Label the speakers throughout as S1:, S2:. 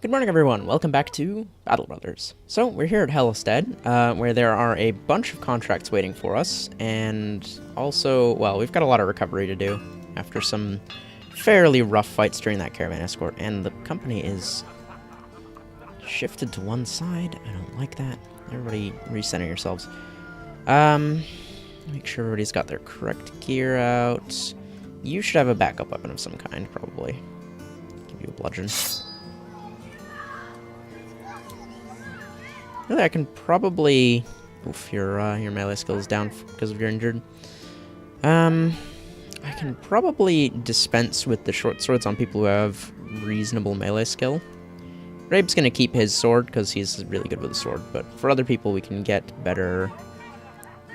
S1: Good morning, everyone. Welcome back to Battle Brothers. So, we're here at Helistad, where there are a bunch of contracts waiting for us, and also, well, we've got a lot of recovery to do after some fairly rough fights during that caravan escort, and the company is shifted to one side. I don't like that. Everybody recenter yourselves. Make sure everybody's got their correct gear out. You should have a backup weapon of some kind, probably. Give you a bludgeon. Really, I can probably... Oof, your melee skill is down because of your injured. I can probably dispense with the short swords on people who have reasonable melee skill. Rabe's gonna keep his sword because he's really good with a sword, but for other people we can get better,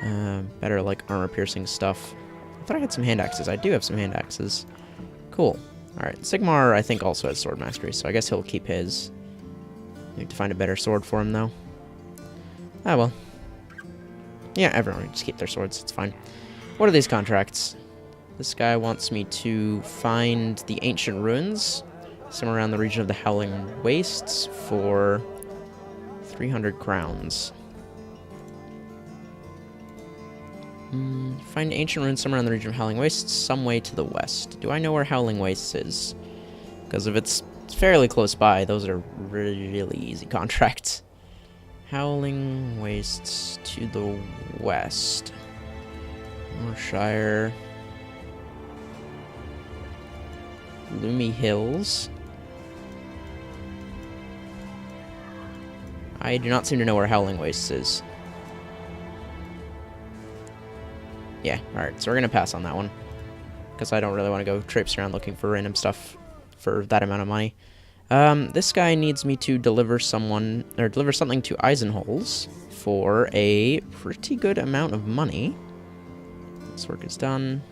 S1: like armor-piercing stuff. I thought I had some hand axes. I do have some hand axes. Cool. Alright, Sigmar I think also has sword mastery, so I guess he'll keep his. Need to find a better sword for him though. Ah, well. Yeah, everyone just keep their swords. It's fine. What are these contracts? This guy wants me to find the ancient ruins somewhere around the region of the Howling Wastes for 300 crowns. Find ancient ruins somewhere around the region of Howling Wastes, some way to the west. Do I know where Howling Wastes is? Because if it's fairly close by, those are really easy contracts. Howling Wastes to the west. Moorshire. Loomy Hills. I do not seem to know where Howling Wastes is. Yeah, alright, so we're gonna pass on that one. Because I don't really want to go traipse around looking for random stuff for that amount of money. This guy needs me to deliver something to Eisenholz for a pretty good amount of money. This work is done.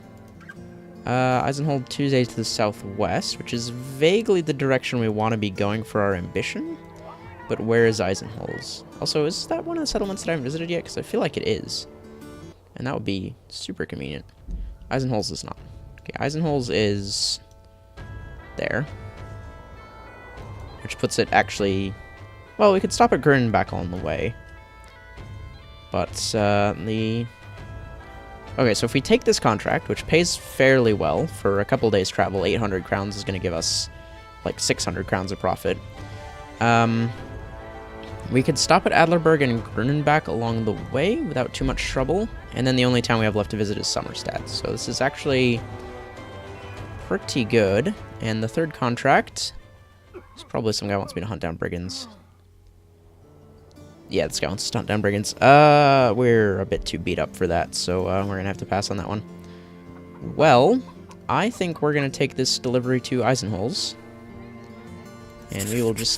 S1: Eisenholz Tuesday to the southwest, which is vaguely the direction we want to be going for our ambition. But where is Eisenholz? Also, is that one of the settlements that I haven't visited yet? Because I feel like it is. And that would be super convenient. Eisenholz is not. Okay, Eisenholz is there. Which puts it actually... Well, we could stop at Gurnbach on the way. But, Okay, so if we take this contract, which pays fairly well, for a couple days travel, 800 crowns is going to give us, like, 600 crowns of profit. We could stop at Adlerberg and Gurnbach along the way without too much trouble, and then the only town we have left to visit is Sommerstadt. So this is actually pretty good. And the third contract... There's probably some guy wants me to hunt down brigands. Yeah, this guy wants to hunt down brigands. We're a bit too beat up for that, so we're going to have to pass on that one. Well, I think we're going to take this delivery to Eisenholz. And we will just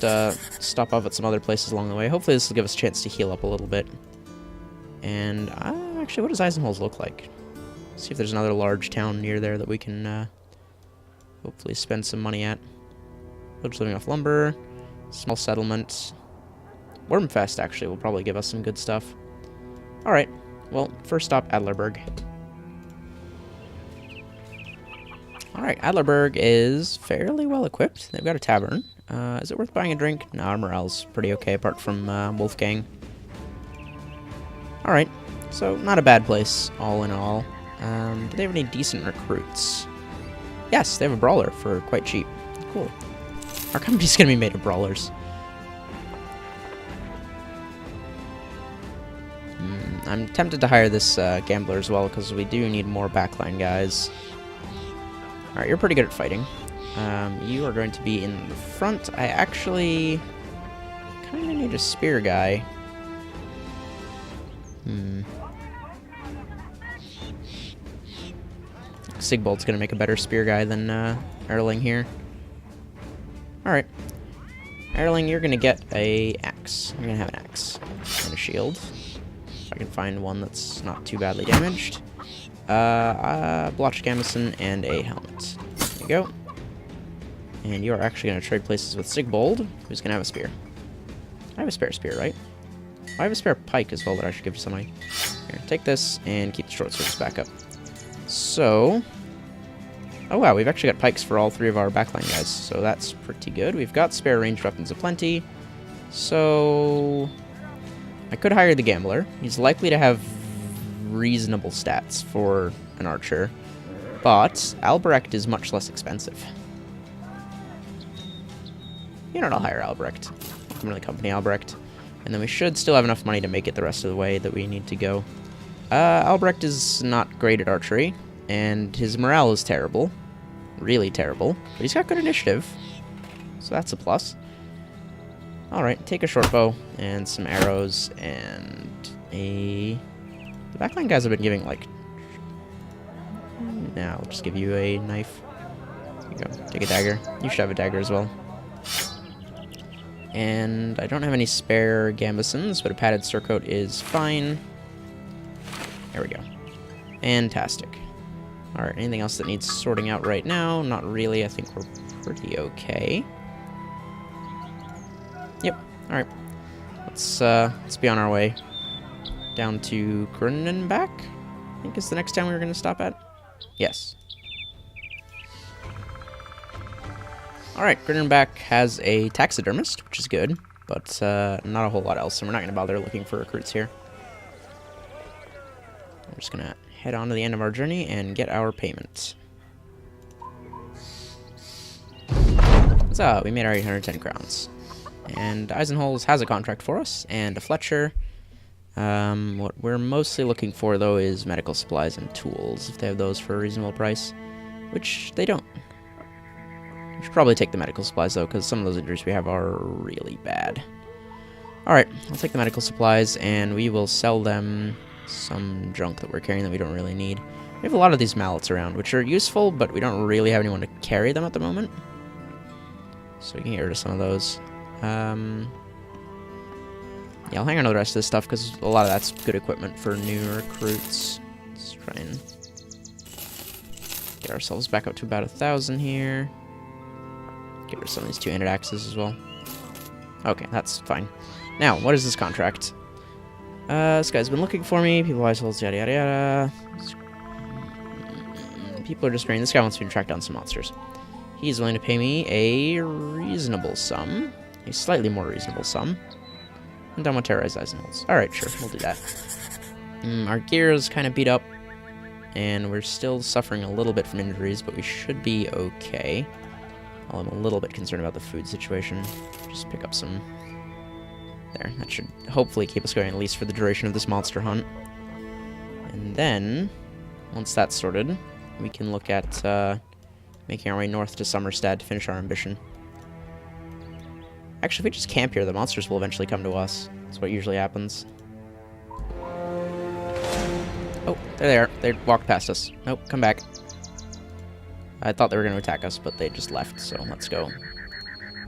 S1: stop off at some other places along the way. Hopefully this will give us a chance to heal up a little bit. And actually, what does Eisenholz look like? See if there's another large town near there that we can hopefully spend some money at. Village living off lumber, small settlement. Wormfest, actually, will probably give us some good stuff. Alright, well, first stop, Adlerberg. Alright, Adlerberg is fairly well equipped. They've got a tavern. Is it worth buying a drink? No, morale's pretty okay, apart from Wolfgang. Alright, so not a bad place, all in all. Do they have any decent recruits? Yes, they have a brawler for quite cheap. Cool. Our company's gonna be made of brawlers. I'm tempted to hire this gambler as well, because we do need more backline guys. Alright, you're pretty good at fighting. You are going to be in the front. I actually kind of need a spear guy. Sigbold's gonna make a better spear guy than Erling here. Alright. Erling, you're gonna get a axe. You're gonna have an axe. And a shield. If I can find one that's not too badly damaged. Blotch Gamison and a helmet. There you go. And you are actually gonna trade places with Sigbold, who's gonna have a spear. I have a spare spear, right? I have a spare pike as well that I should give to somebody. Here, take this and keep the short swords back up. So... Oh wow, we've actually got pikes for all 3 of our backline guys, so that's pretty good. We've got spare ranged weapons aplenty, so I could hire the Gambler. He's likely to have reasonable stats for an archer, but Albrecht is much less expensive. You know what, I'll hire Albrecht. Come to the company, Albrecht. And then we should still have enough money to make it the rest of the way that we need to go. Albrecht is not great at archery, and his morale is terrible. Really terrible. But he's got good initiative, so that's a plus. Alright, take a short bow, and some arrows, and a... The backline guys have been giving, like... Now, I'll just give you a knife. There you go. Take a dagger. You should have a dagger as well. And I don't have any spare gambesons, but a padded surcoat is fine. There we go. Fantastic. Alright, anything else that needs sorting out right now? Not really. I think we're pretty okay. Yep. Alright. Let's be on our way. Down to Grunenbach, I think is the next town we were going to stop at. Yes. Alright, Grunenbach has a taxidermist, which is good, but not a whole lot else, and we're not going to bother looking for recruits here. We're just going to head on to the end of our journey and get our payment. So, we made our 810 crowns. And Eisenholz has a contract for us, and a Fletcher. What we're mostly looking for, though, is medical supplies and tools, if they have those for a reasonable price, which they don't. We should probably take the medical supplies, though, because some of those injuries we have are really bad. Alright, I'll take the medical supplies, and we will sell them some junk that we're carrying that we don't really need. We have a lot of these mallets around, which are useful, but we don't really have anyone to carry them at the moment. So we can get rid of some of those. Yeah, I'll hang on to the rest of this stuff, because a lot of that's good equipment for new recruits. Let's try and get ourselves back up to about 1,000 here. Get rid of some of these 2-handed axes as well. Okay, that's fine. Now, what is this contract? This guy's been looking for me. People always hold yada yada yada. People are just praying. This guy wants me to track down some monsters. He's willing to pay me a reasonable sum. A slightly more reasonable sum. And done with terrorize Eisenholz. Alright, sure, we'll do that. Our gear is kind of beat up, and we're still suffering a little bit from injuries, but we should be okay. Well, I'm a little bit concerned about the food situation. Just pick up some... There, that should hopefully keep us going, at least for the duration of this monster hunt. And then, once that's sorted, we can look at making our way north to Summerstad to finish our ambition. Actually, if we just camp here, the monsters will eventually come to us. That's what usually happens. Oh, there they are. They walked past us. Nope, come back. I thought they were going to attack us, but they just left, so let's go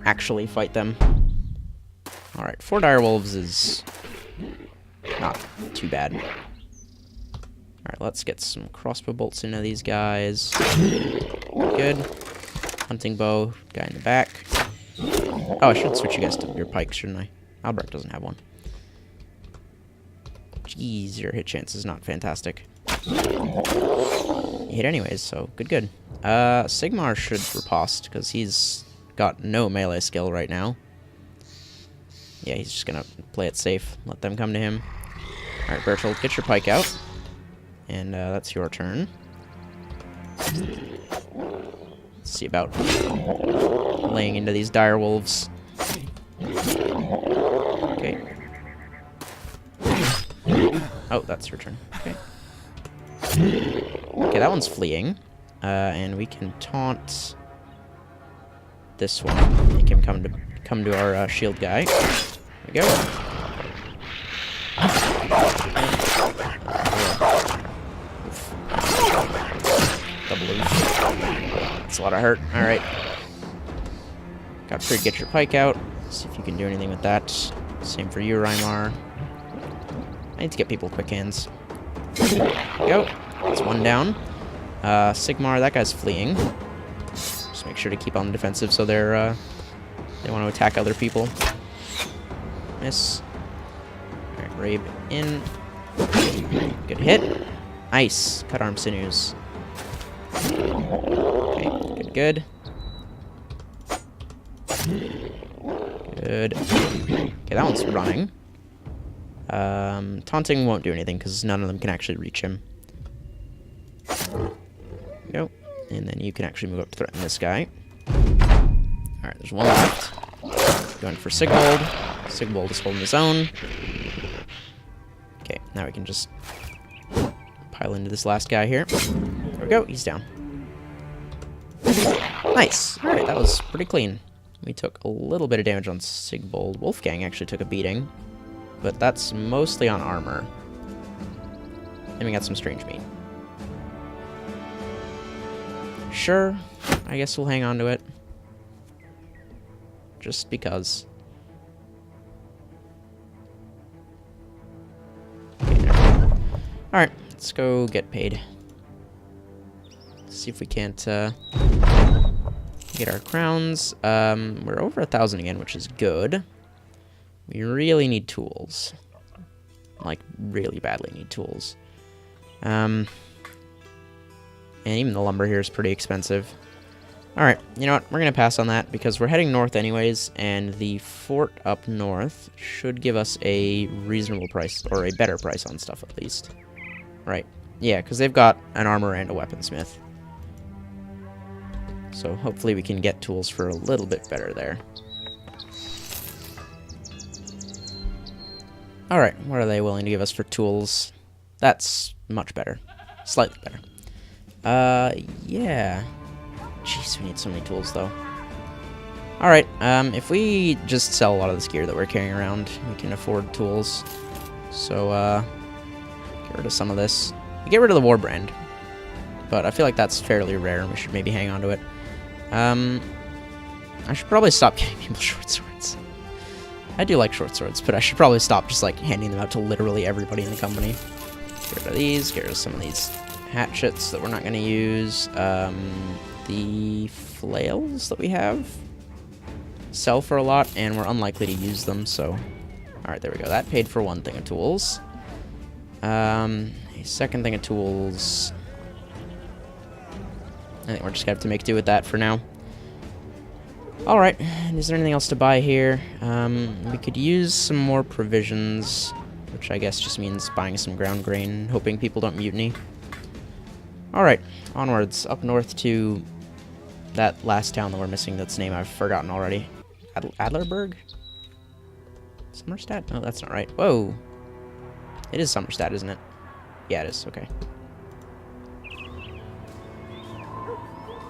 S1: actually fight them. Alright, 4 direwolves is not too bad. Alright, let's get some crossbow bolts into these guys. Good. Hunting bow, guy in the back. Oh, I should switch you guys to your pikes, shouldn't I? Albrecht doesn't have one. Jeez, your hit chance is not fantastic. You hit anyways, so good. Sigmar should riposte, because he's got no melee skill right now. Yeah, he's just gonna play it safe. Let them come to him. Alright, Bertold, get your pike out. And that's your turn. Let's see about laying into these direwolves. Okay. Oh, that's your turn. Okay. Okay, that one's fleeing. And we can taunt this one. Make him come to our shield guy. There we go. Oof. Double oof. That's a lot of hurt. Alright. Got free to get your pike out. See if you can do anything with that. Same for you, Reimar. I need to get people quick hands. There we go. That's one down. Sigmar, that guy's fleeing. Just make sure to keep on the defensive so they want to attack other people. Miss. Alright, Rabe in. Good hit. Nice. Cut arm sinews. Okay, good. Good. Okay, that one's running. Taunting won't do anything because none of them can actually reach him. Go. And then you can actually move up to threaten this guy. Alright, there's one left. Going for Sigbold. Sigbold is holding his own. Okay, now we can just pile into this last guy here. There we go, he's down. Nice! Alright, that was pretty clean. We took a little bit of damage on Sigbold. Wolfgang actually took a beating, but that's mostly on armor. And we got some strange meat. Sure, I guess we'll hang on to it. Just because. Okay, alright, let's go get paid. See if we can't get our crowns. We're over 1,000 again, which is good. We really need tools. Like, really badly need tools. And even the lumber here is pretty expensive. Alright, you know what? We're going to pass on that because we're heading north anyways, and the fort up north should give us a reasonable price, or a better price on stuff at least. Right. Yeah, because they've got an armor and a weaponsmith. So hopefully we can get tools for a little bit better there. Alright, what are they willing to give us for tools? That's much better. Slightly better. Yeah. Jeez, we need so many tools, though. Alright, if we just sell a lot of this gear that we're carrying around, we can afford tools. So, get rid of some of this. We get rid of the Warbrand. But I feel like that's fairly rare, and we should maybe hang on to it. I should probably stop giving people short swords. I do like short swords, but I should probably stop just, like, handing them out to literally everybody in the company. Get rid of these, get rid of some of these hatchets that we're not going to use. The flails that we have sell for a lot, and we're unlikely to use them, so... Alright, there we go. That paid for one thing of tools. A second thing of tools... I think we're just going to have to make do with that for now. Alright, is there anything else to buy here? We could use some more provisions, which I guess just means buying some ground grain, hoping people don't mutiny. Alright, onwards, up north to that last town that we're missing, that's name I've forgotten already. Adlerberg? Somerstadt? No, that's not right. Whoa! It is Somerstadt, isn't it? Yeah, it is, okay.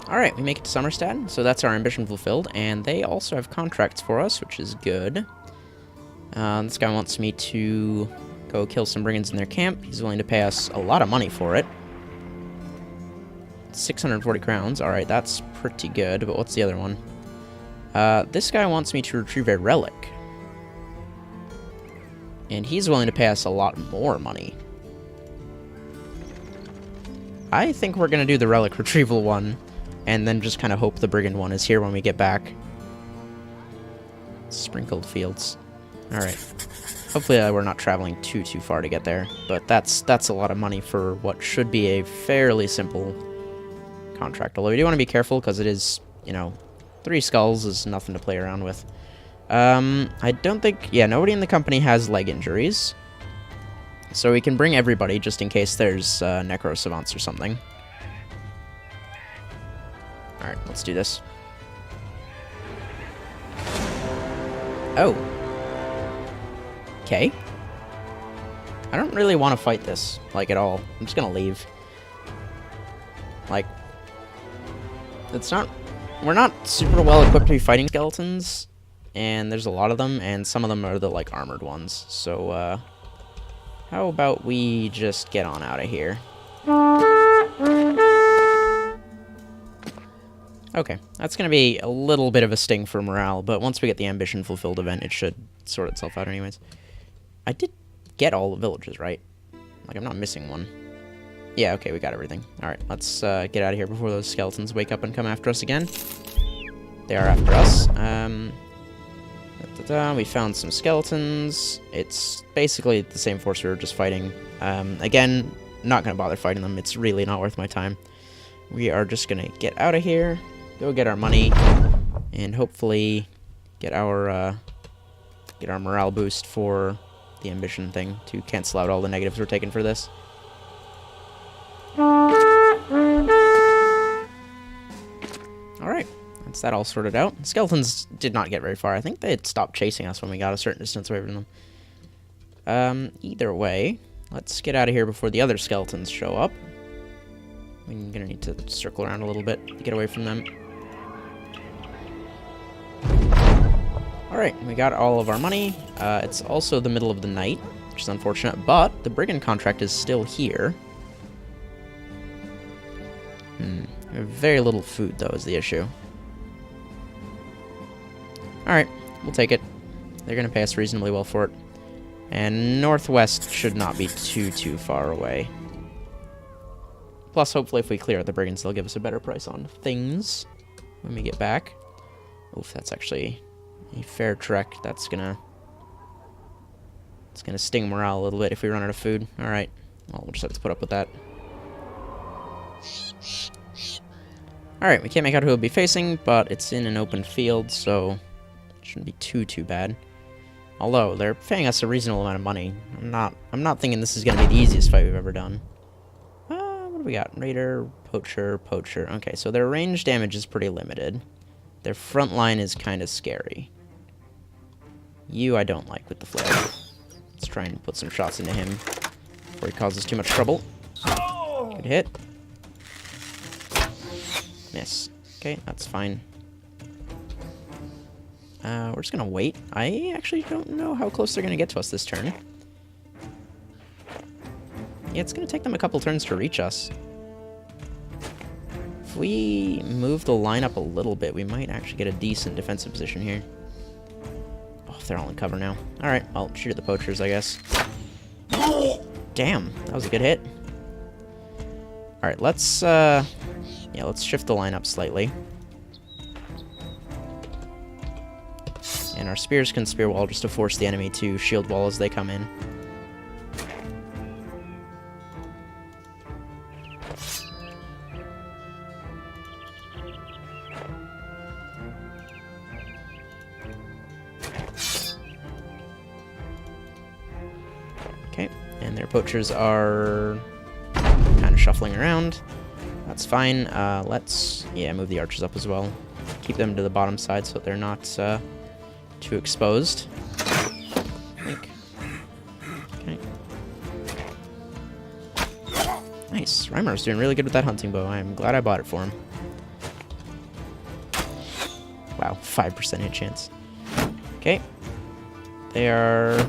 S1: Alright, we make it to Somerstadt, so that's our ambition fulfilled, and they also have contracts for us, which is good. This guy wants me to go kill some brigands in their camp. He's willing to pay us a lot of money for it. 640 crowns. Alright, that's pretty good, but what's the other one? This guy wants me to retrieve a relic. And he's willing to pay us a lot more money. I think we're going to do the relic retrieval one, and then just kind of hope the brigand one is here when we get back. Sprinkled fields. Alright. Hopefully we're not traveling too far to get there, but that's a lot of money for what should be a fairly simple contract. Although we do want to be careful, because it is, you know, 3 skulls is nothing to play around with. I don't think... Yeah, nobody in the company has leg injuries. So we can bring everybody, just in case there's necro savants or something. Alright, let's do this. Oh. Okay. I don't really want to fight this, like, at all. I'm just gonna leave. Like, it's not... We're not super well equipped to be fighting skeletons, and there's a lot of them, and some of them are the, like, armored ones. So, how about we just get on out of here? Okay, that's going to be a little bit of a sting for morale, but once we get the ambition fulfilled event, it should sort itself out anyways. I did get all the villages, right? Like, I'm not missing one. Yeah, okay, we got everything. Alright, let's get out of here before those skeletons wake up and come after us again. They are after us. We found some skeletons. It's basically the same force we were just fighting. Again, not going to bother fighting them. It's really not worth my time. we are just gonna get out of here, go get our money, and hopefully get our morale boost for the ambition thing to cancel out all the negatives we're taking for this. Alright, that's that all sorted out. Skeletons did not get very far. I think they had stopped chasing us when we got a certain distance away from them. Either way, let's get out of here before the other skeletons show up. We're gonna need to circle around a little bit to get away from them. Alright, we got all of our money. It's also the middle of the night, which is unfortunate, but the brigand contract is still here. We have very little food, though, is the issue. Alright, we'll take it. They're going to pay us reasonably well for it. And northwest should not be too far away. Plus, hopefully, if we clear out the brigands, they'll give us a better price on things when we get back. Oof, that's actually a fair trek. It's gonna sting morale a little bit if we run out of food. Alright, well, we'll just have to put up with that. Alright, we can't make out who it'll be facing, but it's in an open field, so it shouldn't be too bad. Although, they're paying us a reasonable amount of money. I'm not thinking this is gonna be the easiest fight we've ever done. What do we got? Raider, Poacher. Okay, so their range damage is pretty limited. Their front line is kind of scary. You I don't like with the flare. Let's try and put some shots into him before he causes too much trouble. Good hit. Miss. Okay, that's fine. We're just gonna wait. I actually don't know how close they're gonna get to us this turn. Yeah, it's gonna take them a couple turns to reach us. If we move the line up a little bit, we might actually get a decent defensive position here. Oh, they're all in cover now. Alright, I'll shoot at the poachers, I guess. Damn, that was a good hit. Alright, let's shift the line up slightly. And our spears can spear wall just to force the enemy to shield wall as they come in. Okay, and their poachers are kind of shuffling around. That's fine. Let's move the archers up as well. Keep them to the bottom side so they're not too exposed. Okay. Nice. Reimar's doing really good with that hunting bow. I'm glad I bought it for him. Wow, 5% hit chance. Okay. They are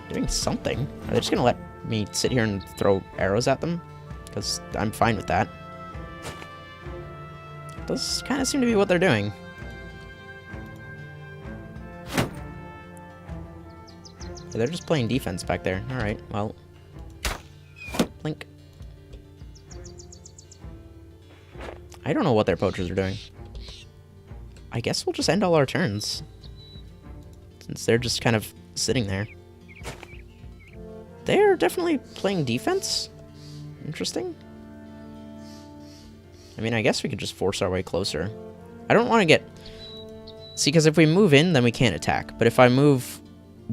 S1: doing something. Are they just gonna let me sit here and throw arrows at them? Because I'm fine with that. Does kind of seem to be what they're doing. They're just playing defense back there. Alright, well. Blink. I don't know what their poachers are doing. I guess we'll just end all our turns. Since they're just kind of sitting there. They're definitely playing defense. Interesting. I mean, I guess we could just force our way closer. I don't want to get... See, because if we move in, then we can't attack. But if I move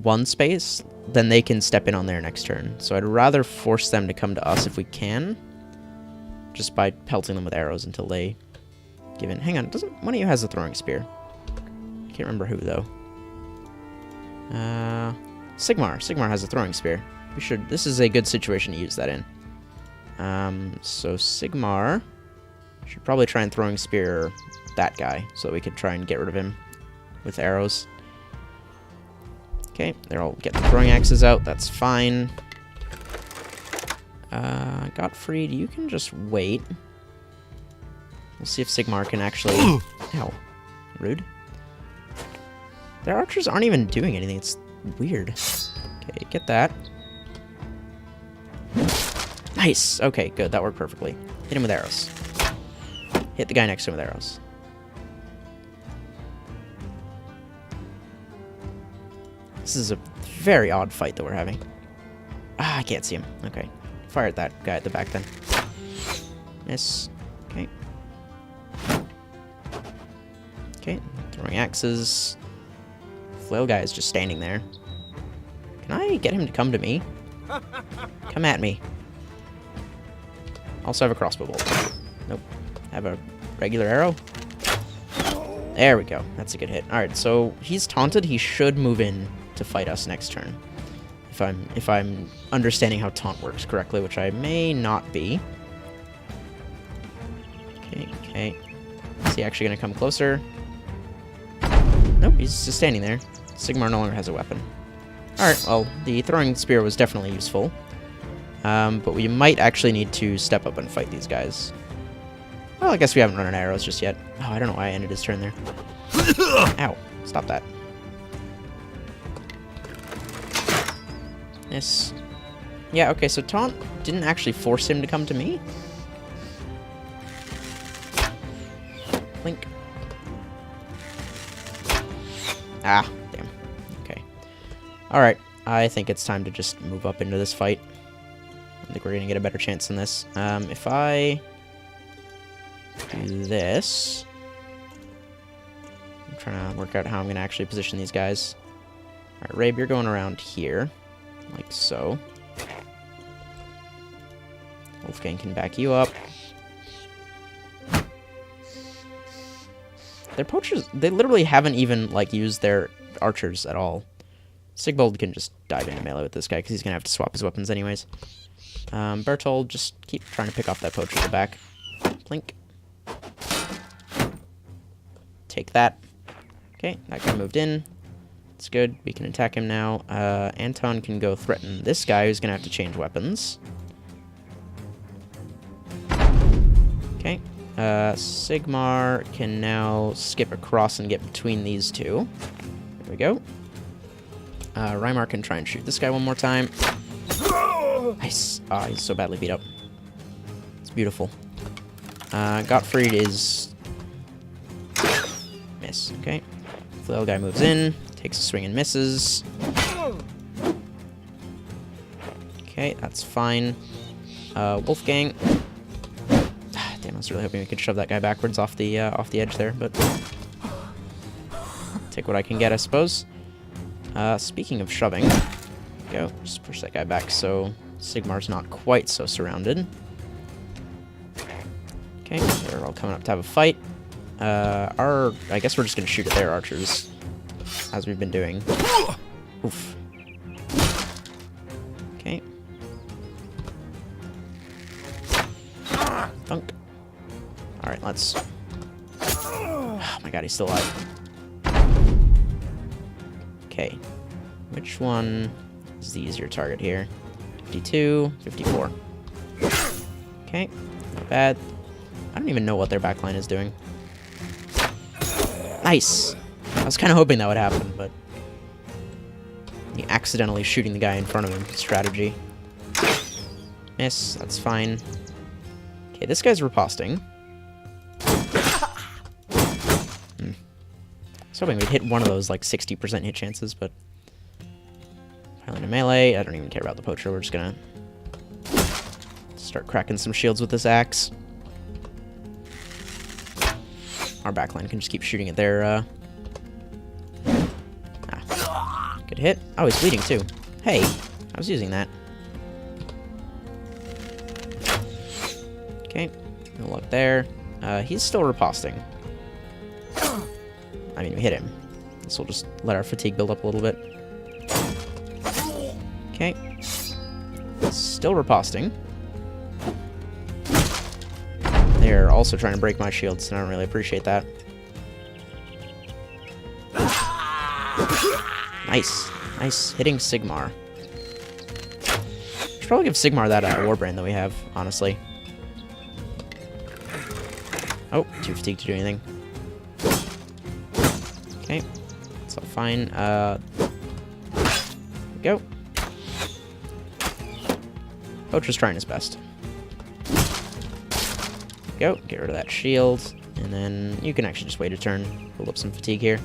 S1: one space, then they can step in on their next turn. So I'd rather force them to come to us if we can. Just by pelting them with arrows until they give in. Hang on, doesn't one of you has a throwing spear? I can't remember who, though. Sigmar. Sigmar has a throwing spear. We should... This is a good situation to use that in. So Sigmar should probably try and throwing spear that guy so that we could try and get rid of him with arrows. Okay, they're all getting throwing axes out. That's fine. Gottfried, you can just wait. We'll see if Sigmar can actually... Ow. Rude. Their archers aren't even doing anything. It's weird. Okay, get that. Nice! Okay, good. That worked perfectly. Hit him with arrows. Hit the guy next to him with arrows. This is a very odd fight that we're having. Ah, I can't see him. Okay. Fire at that guy at the back then. Miss. Okay. Okay, throwing axes. Flail guy is just standing there. Can I get him to come to me? Come at me. Also have a crossbow bolt. Nope. Have a regular arrow. There we go. That's a good hit. Alright, so he's taunted. He should move in to fight us next turn. If I'm understanding how taunt works correctly, which I may not be. Okay. Is he actually going to come closer? Nope, he's just standing there. Sigmar no longer has a weapon. Alright, well, the throwing spear was definitely useful. But we might actually need to step up and fight these guys. Well, I guess we haven't run out of arrows just yet. Oh, I don't know why I ended his turn there. Ow. Stop that. Yes. Yeah, okay, so taunt didn't actually force him to come to me. Blink. Ah, damn. Okay. Alright, I think it's time to just move up into this fight. I think we're gonna get a better chance than this. If I do this... I'm trying to work out how I'm gonna actually position these guys. Alright, Rabe, you're going around here. Like so. Wolfgang can back you up. Their poachers, they literally haven't even, like, used their archers at all. Sigbold can just dive into melee with this guy, because he's going to have to swap his weapons anyways. Bertold, just keep trying to pick off that poacher at the back. Blink. Take that. Okay, that guy moved in. It's good. We can attack him now. Anton can go threaten this guy, who's going to have to change weapons. Okay. Sigmar can now skip across and get between these two. There we go. Reimar can try and shoot this guy one more time. Nice. Ah, he's so badly beat up. It's beautiful. Gottfried is... Miss. Okay. Flail guy moves in. Takes a swing and misses. Okay, that's fine. Wolfgang... Damn, I was really hoping we could shove that guy backwards off the edge there, but take what I can get, I suppose. Speaking of shoving, go just push that guy back so Sigmar's not quite so surrounded. Okay, they're all coming up to have a fight. I guess we're just gonna shoot at their archers, as we've been doing. Oof. Okay. Dunk. Alright, let's... Oh my god, he's still alive. Okay. Which one is the easier target here? 52, 54. Okay, not bad. I don't even know what their backline is doing. Nice! I was kind of hoping that would happen, but... The accidentally shooting the guy in front of him strategy. Miss, that's fine. Okay, this guy's riposting. I was hoping we'd hit one of those, like, 60% hit chances, but... Piling to melee. I don't even care about the poacher. We're just gonna... start cracking some shields with this axe. Our backline can just keep shooting at their, good hit. Oh, he's bleeding, too. Hey, I was using that. Okay, no luck there. He's still riposting. I mean, we hit him. This will just let our fatigue build up a little bit. Okay. Still riposting. They're also trying to break my shields, and I don't really appreciate that. Nice. Nice. Hitting Sigmar. Should probably give Sigmar that Warbrain that we have, honestly. Oh, too fatigued to do anything. Okay, that's all fine. Go. Poacher's trying his best. Go, get rid of that shield, and then you can actually just wait a turn, build up some fatigue here.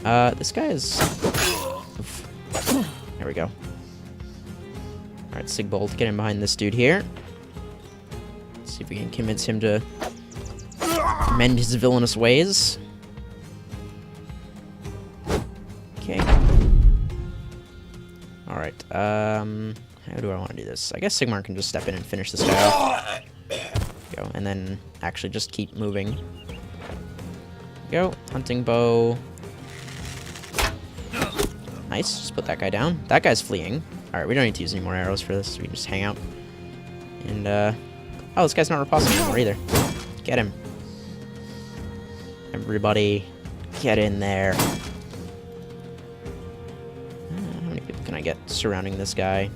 S1: This guy is... Oof. There we go. Alright, Sigbold, get in behind this dude here. Let's see if we can convince him to mend his villainous ways. Alright, how do I want to do this? I guess Sigmar can just step in and finish this guy off. Go, and then actually just keep moving. Go, hunting bow. Nice, just put that guy down. That guy's fleeing. Alright, we don't need to use any more arrows for this. We can just hang out. And, oh, this guy's not riposting anymore either. Get him. Everybody, get in there. How many people can I get surrounding this guy?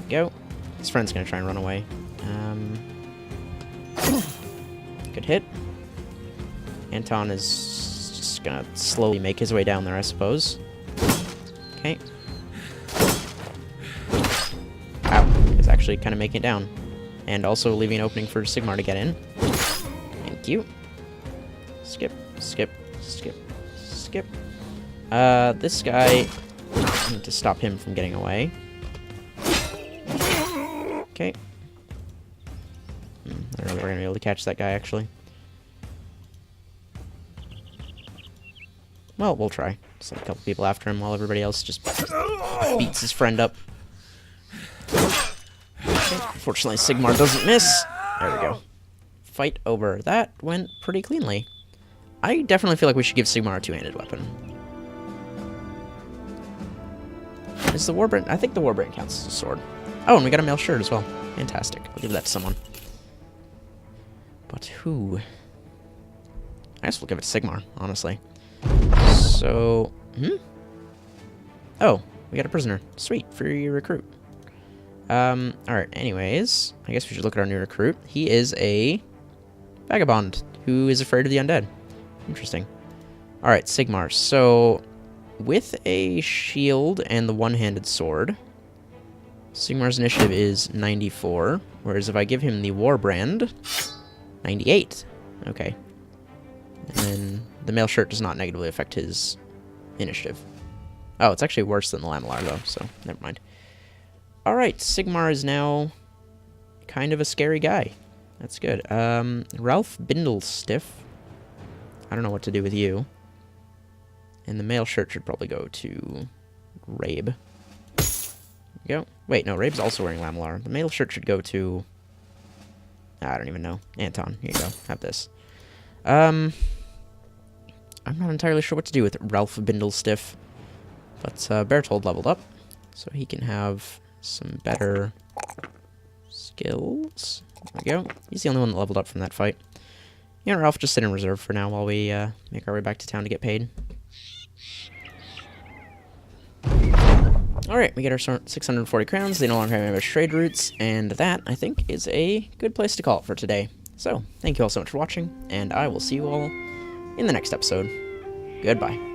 S1: Go. His friend's gonna try and run away. Good hit. Anton is just gonna slowly make his way down there, I suppose. Okay. Wow, he's actually kind of making it down. And also leaving an opening for Sigmar to get in. Thank you. Skip, skip, skip, skip. This guy, I need to stop him from getting away. Okay. I don't know if we're gonna be able to catch that guy, actually. Well, we'll try. Send a couple people after him while everybody else just beats his friend up. Okay. Fortunately, Sigmar doesn't miss. There we go. Fight over. That went pretty cleanly. I definitely feel like we should give Sigmar a two-handed weapon. Is the Warbrand? I think the Warbrand counts as a sword. Oh, and we got a mail shirt as well. Fantastic. I'll give that to someone. But who? I guess we'll give it to Sigmar, honestly. So, oh, we got a prisoner. Sweet, free recruit. Alright, anyways, I guess we should look at our new recruit. He is a vagabond who is afraid of the undead. Interesting. Alright, Sigmar. So, with a shield and the one-handed sword, Sigmar's initiative is 94, whereas if I give him the Warbrand, 98. Okay. And then the mail shirt does not negatively affect his initiative. Oh, it's actually worse than the Lamellar, though, so never mind. Alright, Sigmar is now kind of a scary guy. That's good. Ralph Bindlestiff. I don't know what to do with you. And the mail shirt should probably go to Rabe. There you go. Wait, no, Rabe's also wearing Lamellar. The mail shirt should go to... I don't even know. Anton, here you go. Have this. I'm not entirely sure what to do with Ralph Bindlestiff. But Bertold leveled up, so he can have some better skills. There we go. He's the only one that leveled up from that fight. Yeah, Ralph, just sit in reserve for now while we make our way back to town to get paid. Alright, we get our 640 crowns. They no longer have any trade routes, and that, I think, is a good place to call it for today. So, thank you all so much for watching, and I will see you all in the next episode. Goodbye.